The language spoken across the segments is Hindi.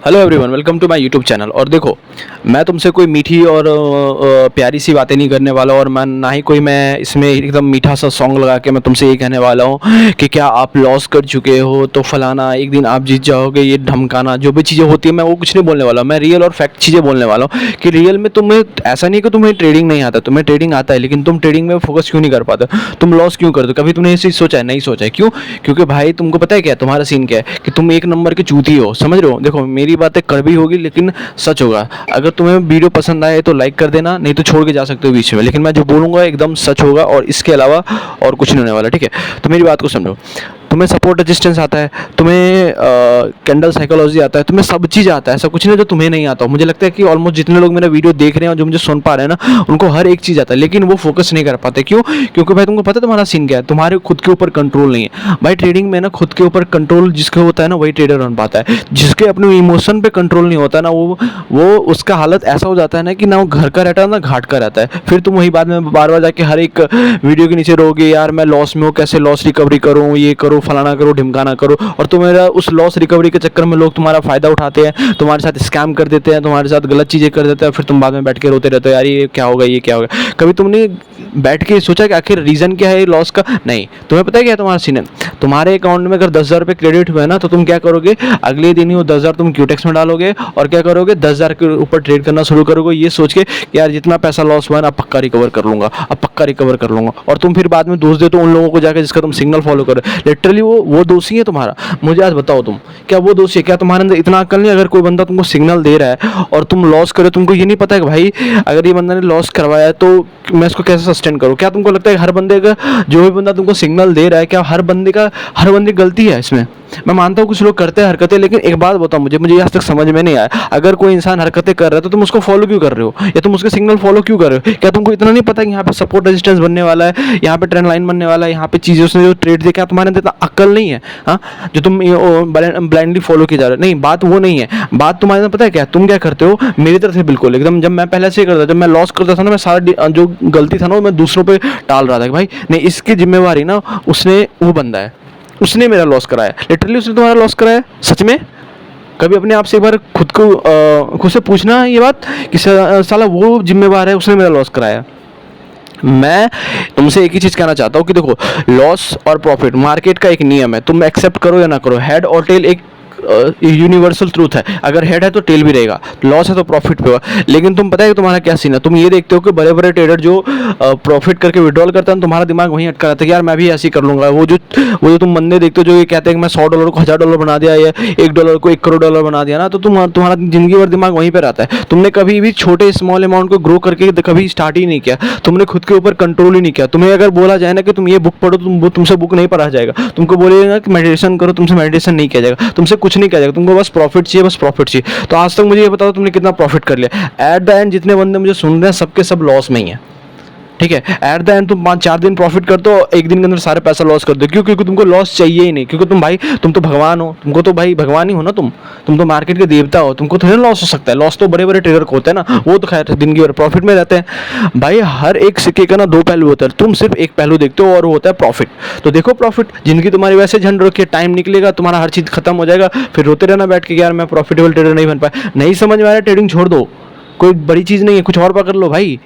Hello everyone, welcome to my YouTube channel. और देखो, मैं तुमसे कोई मीठी और प्यारी सी बातें नहीं करने वाला, और ना ही कोई मैं इसमें एकदम मीठा सा सॉन्ग लगा के मैं तुमसे ये कहने वाला हूँ कि क्या आप लॉस कर चुके हो तो फलाना एक दिन आप जीत जाओगे, ये धमकाना जो भी चीज़ें होती है मैं वो कुछ नहीं बोलने वाला। मैं रियल और फैक्ट चीज़ें बोलने वाला हूँ कि रियल में तुम्हें ऐसा नहीं कि तुम्हें ट्रेडिंग नहीं आता, तुम्हें ट्रेडिंग आता है, लेकिन तुम ट्रेडिंग में फोकस क्यों नहीं कर पाते, तुम लॉस क्यों करते हो। कभी तुमने ये चीज़ सोचा है? नहीं सोचा है। क्यों? क्योंकि भाई तुमको पता है क्या तुम्हारा सीन क्या है, कि तुम एक नंबर के चूती हो, समझ रहे हो। देखो, मेरी बातें कड़वी होगी लेकिन सच होगा। अगर तुम्हें वीडियो पसंद आए तो लाइक कर देना, नहीं तो छोड़ के जा सकते हो बीच में, लेकिन मैं जो बोलूँगा एकदम सच होगा और इसके अलावा और कुछ नहीं होने वाला, ठीक है। तो मेरी बात को समझो। तुम्हें सपोर्ट रेजिस्टेंस आता है, तुम्हें कैंडल साइकोलॉजी आता है, तुम्हें सब चीज़ आता है, ऐसा कुछ नहीं जो तुम्हें नहीं आता हो। मुझे लगता है कि ऑलमोस्ट जितने लोग मेरा वीडियो देख रहे हैं और जो मुझे सुन पा रहे हैं ना, उनको हर एक चीज़ आता है, लेकिन वो फोकस नहीं कर पाते। क्यों? क्योंकि भाई तुमको पता है तुम्हारा सीन क्या है, तुम्हारे खुद के ऊपर कंट्रोल नहीं है। भाई ट्रेडिंग में ना खुद के ऊपर कंट्रोल जिसके होता है ना वही ट्रेडर बन पाता है। जिसके अपने इमोशन पे कंट्रोल नहीं होता ना, वो उसका हालत ऐसा हो जाता है ना कि ना वो घर का रहता है ना घाट का रहता है। फिर तुम वही बाद में बार बार जाके हर एक वीडियो के नीचे रहोगे, यार मैं लॉस में हूँ, कैसे लॉस रिकवरी करूँ, ये करो, फलाना करो, ढिमकाना करो। और तुम्हारा उस लॉस रिकवरी के चक्कर में लोग तुम्हारा फायदा उठाते हैं, तुम्हारे साथ स्कैम कर देते हैं, तुम्हारे साथ गलत चीज़ें कर देते हैं। फिर तुम बाद में बैठ के रोते रहते हो, यार ये क्या होगा, ये क्या होगा। कभी तुमने बैठ के सोचा कि आखिर रीज़न क्या है लॉस का? नहीं। तुम्हें पता है क्या तुम्हारा सीन है? तुम्हारे अकाउंट में अगर 10,000 रुपये क्रेडिट हुए ना, तो तुम क्या करोगे? अगले दिन ही वो 10,000 तुम क्यूटेक्स में डालोगे और क्या करोगे? 10,000 के ऊपर ट्रेड करना शुरू करोगे, ये सोच के कि यार जितना पैसा लॉस हुआ ना अब पक्का रिकवर कर लूंगा, अब पक्का रिकवर कर लूंगा। और तुम फिर बाद में दोष देते हो उन लोगों को जाकर जिसका तुम सिग्नल फॉलो करो। लिटरली वो दोषी है तुम्हारा। मुझे आज बताओ, तुम क्या वो दोषी है? क्या तुम्हारे अंदर इतना अक्ल नहीं? अगर कोई बंदा तुमको सिग्नल दे रहा है और तुम लॉस करो, तुमको ये नहीं पता है कि भाई अगर ये बंदा ने लॉस करवाया है तो मैं इसको कैसे सस्टेन करूँ? क्या तुमको लगता है हर बंदे का, जो भी बंदा तुमको सिग्नल दे रहा है, क्या हर बंदे की गलती है इसमें? मैं मानता हूँ कुछ लोग करते हैं हरकतें, लेकिन एक बात बताओ मुझे आज तक समझ में नहीं आया, अगर कोई इंसान हरकतें कर रहा है तो तुम उसको फॉलो क्यों कर रहे हो, या तुम उसके सिग्नल फॉलो क्यों कर रहे हो? क्या तुमको इतना नहीं पता कि यहाँ पे सपोर्ट रेजिस्टेंस बनने वाला है, यहाँ पे ट्रेंड लाइन बनने वाला है, यहाँ पे चीज़ें उसने जो ट्रेड देखा, तुम्हारे अंदर इतना अक्ल नहीं है? हाँ, जो तुम ब्लाइंडली फॉलो किए जा रहे हो। नहीं, बात वो नहीं है। बात तुम्हारे अंदर पता है क्या, तुम क्या करते हो मेरी तरफ से बिल्कुल एकदम। जब मैं पहले से करता, जब मैं लॉस करता था ना, मैं सारा जो गलती था ना मैं दूसरों पर टाल रहा था कि भाई नहीं, इसकी जिम्मेवारी ना उसने, वो बंदा है, उसने मेरा लॉस कराया। लिटरली उसने तुम्हारा लॉस कराया सच में। कभी अपने आप से एक बार खुद से पूछना ये बात कि साला वो जिम्मेवार है, उसने मेरा लॉस कराया। मैं तुमसे एक ही चीज़ कहना चाहता हूँ कि देखो, लॉस और प्रॉफिट मार्केट का एक नियम है, तुम एक्सेप्ट करो या ना करो। हेड और टेल एक यूनिवर्सल ट्रूथ है। अगर हेड है तो टेल भी रहेगा, लॉस है तो प्रॉफिट पे होगा। लेकिन तुम पता है कि तुम्हारा क्या सीन है? तुम ये देखते हो कि बड़े बड़े ट्रेडर जो प्रॉफिट करके विड्रॉल करता है, तुम्हारा दिमाग वहीं अटका रहता है कि यार मैं भी ऐसे ही कर लूंगा। वो जो तुम बंदे देखते हो जो ये कहते हैं कि मैं $100 को $1,000 बना दिया, या $1 को $1 करोड़ बना दिया ना, तो तुम्हारा जिंदगी भर दिमाग वहीं पर रहता है। तुमने कभी भी छोटे स्मॉल अमाउंट को ग्रो करके कभी स्टार्ट ही नहीं किया, तुमने खुद के ऊपर कंट्रोल ही नहीं किया। तुम्हें अगर बोला जाए ना कि तुम ये बुक पढ़ो, तुमसे बुक नहीं पढ़ा जाएगा। तुमको बोलेगा कि मेडिटेशन करो, तुमसे मेडिटेशन नहीं किया जाएगा, तुमसे कुछ नहीं किया जाएगा। तुमको बस प्रॉफिट चाहिए, बस प्रॉफिट चाहिए। तो आज तक मुझे ये बताओ तुमने कितना प्रॉफिट कर लिया? एट द एंड जितने बंदे मुझे सुन रहे हैं सबके सब लॉस में ही है, ठीक है। एट द एंड तुम 5-4 दिन प्रॉफिट करते हो, एक दिन के अंदर सारे पैसा लॉस कर दो। क्यों? क्योंकि तुमको लॉस चाहिए ही नहीं। क्योंकि तुम तो भगवान हो, तुमको तो भाई भगवान ही हो ना, तुम तो मार्केट के देवता हो, तुमको थोड़ा लॉस हो सकता है। लॉस तो बड़े बड़े ट्रेडर को होता है ना, वो तो खैर दिन की बार प्रॉफिट में रहते हैं। भाई हर एक सिक्के का ना दो पहलू होता है, तुम सिर्फ एक पहलू देखते हो और वो होता है प्रॉफिट। तो देखो प्रॉफिट, जिंदगी तुम्हारी वैसे झंड रखी है, टाइम निकलेगा, तुम्हारा हर चीज़ खत्म हो जाएगा, फिर रोते रहना बैठ के यार मैं प्रॉफिटेबल ट्रेडर नहीं बन पाया। नहीं समझ में आ रहा, ट्रेडिंग छोड़ दो, कोई बड़ी चीज़ नहीं है, कुछ और पकड़ लो भाई।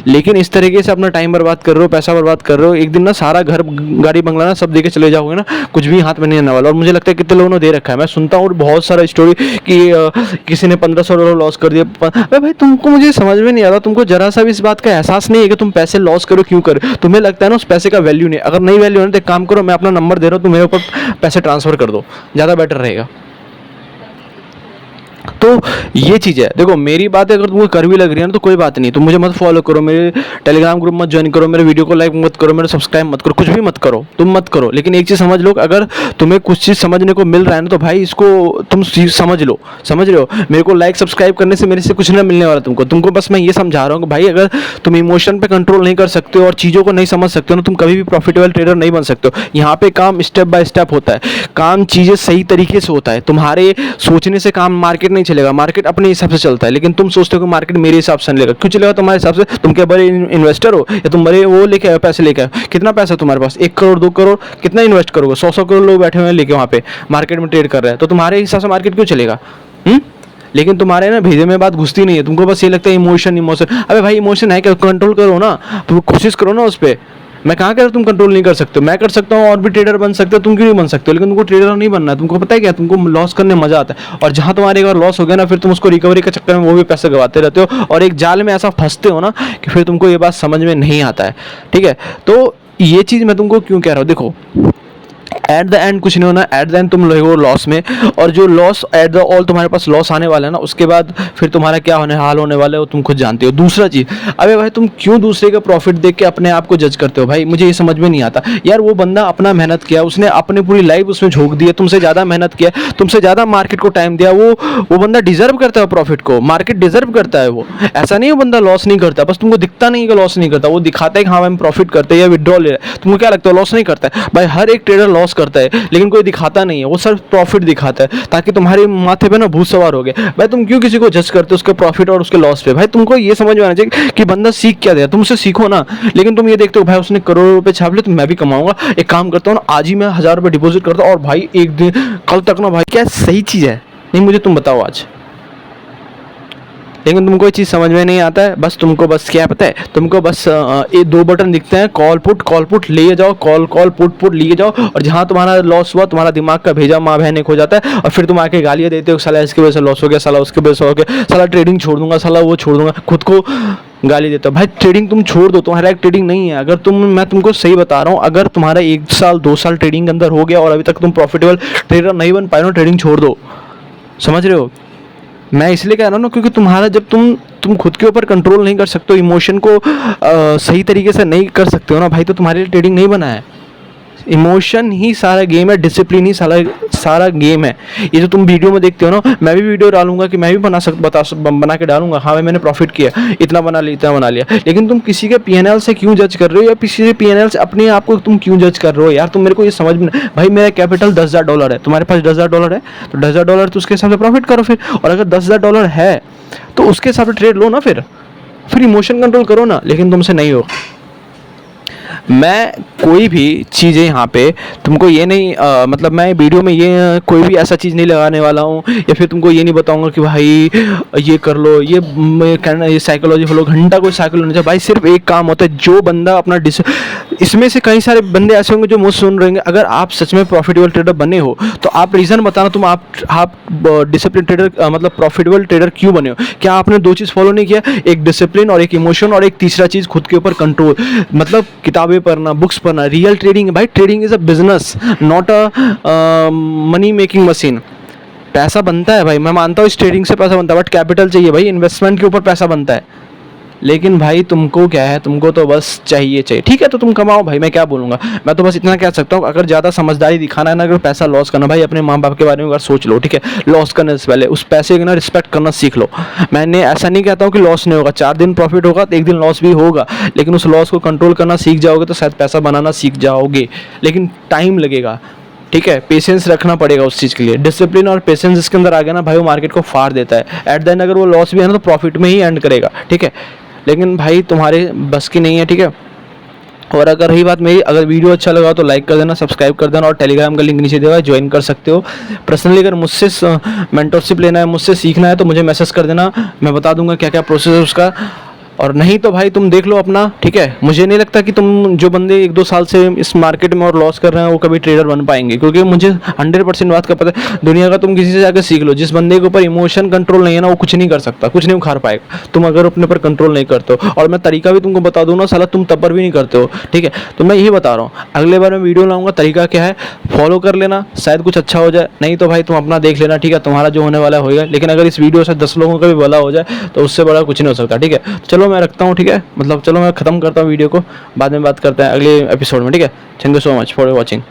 लेकिन इस तरीके से अपना टाइम बर्बाद कर रहे हो, पैसा बर्बाद कर रहे हो, एक दिन ना सारा घर गाड़ी बंगला ना सब देके चले जाओगे ना, कुछ भी हाथ में नहीं आने वाला। और मुझे लगता है कितने लोगों ने दे रखा है, मैं सुनता हूँ बहुत सारा स्टोरी कि किसी ने $1,500 लॉस कर दिया। भाई तुमको, मुझे समझ में नहीं आता, तुमको जरा सा भी इस बात का एहसास नहीं है कि तुम पैसे लॉस करो क्यों करो। तुम्हें लगता है ना उस पैसे का वैल्यू नहीं। अगर नहीं वैल्यू है तो एक काम करो, मैं अपना नंबर दे रहा हूँ, तुम मेरे ऊपर पैसे ट्रांसफर कर दो, ज़्यादा बेटर रहेगा। तो ये चीज़ है। देखो मेरी बात अगर तुमको कड़वी लग रही है ना तो कोई बात नहीं, तुम मुझे मत फॉलो करो, मेरे टेलीग्राम ग्रुप मत ज्वाइन करो, मेरे वीडियो को लाइक मत करो, मेरे सब्सक्राइब मत करो, कुछ भी मत करो, तुम मत करो। लेकिन एक चीज़ समझ लो, अगर तुम्हें कुछ चीज़ समझने को मिल रहा है ना तो भाई इसको तुम समझ लो। समझ रहे हो? मेरे को लाइक सब्सक्राइब करने से मेरे से कुछ नहीं मिलने वाला तुमको बस मैं ये समझा रहा हूँ कि भाई अगर तुम इमोशन पे कंट्रोल नहीं कर सकते हो और चीज़ों को नहीं समझ सकते हो ना, तुम कभी भी प्रॉफिटेबल ट्रेडर नहीं बन सकते हो। यहाँ पे काम स्टेप बाय स्टेप होता है, काम चीज़ें सही तरीके से होता है। तुम्हारे सोचने से काम मार्केट नहीं चलेगा, मार्केट अपने हिसाब से चलता है। लेकिन तुम सोचते हो कि मार्केट मेरे हिसाब से चलेगा। क्यों चलेगा तुम्हारे हिसाब से? तुम क्या बड़े इन्वेस्टर हो, या तुम बड़े वो लेके आए पैसे लेके आए? कितना पैसा तुम्हारे पास? 1 करोड़ 2 करोड़? कितना इन्वेस्ट करोगे? 100 करोड़ लोग बैठे हुए हैं लेके वहाँ पे मार्केट में ट्रेड कर रहे हैं, तो तुम्हारे हिसाब से मार्केट क्यों चलेगा? लेकिन तुम्हारे ना भेजे में बात घुसती नहीं है, तुमको बस ये लगता है इमोशन इमोशन। अबे भाई इमोशन है क्या, कंट्रोल करो ना, तुम कोशिश करो ना उस पर। मैं कहाँ कह रहा हूँ तुम कंट्रोल नहीं कर सकते हो, मैं कर सकता हूँ और भी ट्रेडर बन सकते हो, तुम क्यों नहीं बन सकते हो? लेकिन तुमको ट्रेडर नहीं बनना है। तुमको पता है क्या, तुमको लॉस करने में मजा आता है, और जहाँ तुम्हारे एक बार लॉस हो गया ना, फिर तुम उसको रिकवरी के चक्कर में वो भी पैसे गवाते रहते हो, और एक जाल में ऐसा फंसते हो ना कि फिर तुमको ये बात समझ में नहीं आता है। ठीक है, तो ये चीज़ मैं तुमको क्यों कह रहा हूँ, देखो एट द एंड कुछ नहीं होना, एट द एंड तुम लोगे लॉस में, और जो लॉस एट द ऑल तुम्हारे पास लॉस आने वाला है ना, उसके बाद फिर तुम्हारा क्या हाल होने वाला है वो तुम खुद जानते हो। दूसरा चीज़, अबे भाई तुम क्यों दूसरे का प्रॉफिट देख के अपने आप को जज करते हो? भाई मुझे ये समझ में नहीं आता यार, वो बंदा अपना मेहनत किया, उसने अपनी पूरी लाइफ उसमें झोंक दी है, तुमसे ज़्यादा मेहनत किया, तुमसे ज़्यादा मार्केट को टाइम दिया, वो बंदा डिजर्व करता है प्रॉफिट को, मार्केट डिजर्व करता है। वो ऐसा नहीं है वो बंदा लॉस नहीं करता, बस तुमको दिखता नहीं है कि लॉस नहीं करता, वो दिखाता है कि हाँ हम प्रॉफिट करते हैं या विड्रॉ ले रहा है। तुमको क्या लगता है लॉस नहीं करता है? भाई हर एक ट्रेडर लॉस करता है, लेकिन कोई दिखाता नहीं है, वो सिर्फ प्रॉफिट दिखाता है ताकि तुम्हारे माथे पे ना भूत सवार हो गए। भाई तुम क्यों किसी को जज करते हो उसके प्रॉफिट और उसके लॉस पे? भाई तुमको ये समझ में आना चाहिए कि बंदा सीख क्या दिया, तुम उससे सीखो ना। लेकिन तुम ये देखते हो भाई उसने करोड़ों रुपए छाप लिए तो मैं भी कमाऊंगा, एक काम करता हूँ ना, आज ही मैं 1000 रुपये डिपॉजिट करता हूँ और भाई एक दिन कल तक ना, भाई क्या सही चीज़ है? नहीं मुझे तुम बताओ आज। लेकिन तुमको ये चीज़ समझ में नहीं आता है, बस तुमको बस क्या पता है, तुमको बस ये 2 बटन दिखते हैं, कॉल पुट लिए जाओ, कॉल पुट लिए जाओ, और जहाँ तुम्हारा लॉस हुआ तुम्हारा दिमाग का भेजा माँ बहन एक हो जाता है, और फिर तुम आके गालियाँ देते हो, साला इसकी वजह से लॉस हो गया, साला उसकी वजह से हो गया, साला ट्रेडिंग छोड़ दूंगा, साला वो छोड़ दूंगा, खुद को गाली देता हो। भाई ट्रेडिंग तुम छोड़ दो, तुम्हारा एक ट्रेडिंग नहीं है। अगर मैं तुमको सही बता रहा हूँ, अगर तुम्हारा 1 साल 2 साल ट्रेडिंग के अंदर हो गया और अभी तक तुम प्रॉफिटेबल ट्रेडर नहीं बन पाए ना, ट्रेडिंग छोड़ दो। समझ रहे हो? मैं इसलिए कह रहा हूँ ना, क्योंकि तुम्हारा जब तुम खुद के ऊपर कंट्रोल नहीं कर सकते हो, इमोशन को सही तरीके से नहीं कर सकते हो ना भाई, तो तुम्हारे लिए ट्रेडिंग नहीं बना है। इमोशन ही सारा गेम है, डिसिप्लिन ही सारा गेम है। ये जो तुम वीडियो में देखते हो ना, मैं भी वीडियो डालूंगा कि मैं भी बना के डालूंगा, हाँ भाई मैंने प्रॉफिट किया, इतना बना लिया इतना बना लिया, लेकिन तुम किसी के पीएनएल से क्यों जज कर रहे हो, या किसी के पीएनएल से अपने आप को तुम क्यों जज कर रहे हो यार? तुम मेरे को ये समझ में नहीं। भाई मेरा कैपिटल $10,000 है, तुम्हारे पास $10,000 है, तो $10,000 तो उसके हिसाब से प्रॉफिट करो फिर, और अगर $10,000 है तो उसके हिसाब से ट्रेड लो ना, फिर इमोशन कंट्रोल करो ना। लेकिन तुमसे नहीं हो। मैं कोई भी चीज़ें यहाँ पे तुमको ये नहीं मतलब मैं वीडियो में ये कोई भी ऐसा चीज़ नहीं लगाने वाला हूँ, या फिर तुमको ये नहीं बताऊँगा कि भाई ये कर लो, ये साइकोलॉजी फॉलो, घंटा कोई साइकोलॉजी नहीं चाहिए भाई। सिर्फ एक काम होता है, जो बंदा अपना इसमें से कई सारे बंदे ऐसे होंगे जो मुझसे सुन रहे हैं, अगर आप सच में प्रॉफिटेबल ट्रेडर बने हो तो आप रीज़न बताना, तुम आप डिसिप्लिन ट्रेडर मतलब प्रॉफिटेबल ट्रेडर क्यों बने हो? क्या आपने 2 चीज़ फॉलो नहीं किया, एक डिसिप्लिन और एक इमोशन, और एक तीसरा चीज़ खुद के ऊपर कंट्रोल, मतलब किताबें पढ़ना, बुक्स पढ़ना। रियल ट्रेडिंग भाई, trading is a business, not a money making machine. पैसा बनता है भाई, मैं मानता हूँ इस ट्रेडिंग से पैसा बनता है, बट कैपिटल चाहिए भाई, इन्वेस्टमेंट के ऊपर पैसा बनता है। लेकिन भाई तुमको क्या है, तुमको तो बस चाहिए। ठीक है, तो तुम कमाओ भाई, मैं क्या बोलूँगा। मैं तो बस इतना कह सकता हूँ, अगर ज़्यादा समझदारी दिखाना है ना, अगर पैसा लॉस करना, भाई अपने माँ बाप के बारे में अगर सोच लो, ठीक है, लॉस करने से पहले उस पैसे की ना रिस्पेक्ट करना सीख लो। मैंने ऐसा नहीं कहता हूँ कि लॉस नहीं होगा, 4 दिन प्रॉफिट होगा तो 1 दिन लॉस भी होगा, लेकिन उस लॉस को कंट्रोल करना सीख जाओगे तो शायद पैसा बनाना सीख जाओगे, लेकिन टाइम लगेगा। ठीक है, पेशेंस रखना पड़ेगा उस चीज़ के लिए। डिसिप्लिन और पेशेंस इसके अंदर आ गया ना भाई, वो मार्केट को फाड़ देता है। एट द एंड अगर वो लॉस भी है ना तो प्रॉफिट में ही एंड करेगा। ठीक है, लेकिन भाई तुम्हारे बस की नहीं है। ठीक है, और अगर रही बात मेरी, अगर वीडियो अच्छा लगा तो लाइक कर देना, सब्सक्राइब कर देना, और टेलीग्राम का लिंक नीचे देगा, ज्वाइन कर सकते हो। पर्सनली अगर मुझसे मेंटरशिप लेना है, मुझसे सीखना है, तो मुझे मैसेज कर देना, मैं बता दूंगा क्या क्या प्रोसेस है उसका। और नहीं तो भाई तुम देख लो अपना। ठीक है, मुझे नहीं लगता कि तुम जो बंदे 1-2 साल से इस मार्केट में और लॉस कर रहे हैं वो कभी ट्रेडर बन पाएंगे, क्योंकि मुझे 100% बात का पता है। दुनिया का तुम किसी से जाकर सीख लो, जिस बंदे के ऊपर इमोशन कंट्रोल नहीं है ना, वो कुछ नहीं कर सकता, कुछ नहीं उखाड़ पाएगा, तुम अगर अपने पर कंट्रोल नहीं करते हो। और मैं तरीका भी तुमको बता दूँ ना, साला तुम तब पर भी नहीं करते हो। ठीक है, तो मैं यही बता रहा हूँ, अगले बार मैं वीडियो लाऊंगा, तरीका क्या है फॉलो कर लेना, शायद कुछ अच्छा हो जाए, नहीं तो भाई तुम अपना देख लेना। ठीक है, तुम्हारा जो होने वाला होगा, लेकिन अगर इस वीडियो से 10 लोगों का भी भला हो जाए तो उससे बड़ा कुछ नहीं हो सकता। ठीक है, चलो मैं रखता हूँ। ठीक है, मतलब चलो मैं ख़त्म करता हूँ वीडियो को, बाद में बात करते हैं अगले एपिसोड में। ठीक है, thank you so much for watching.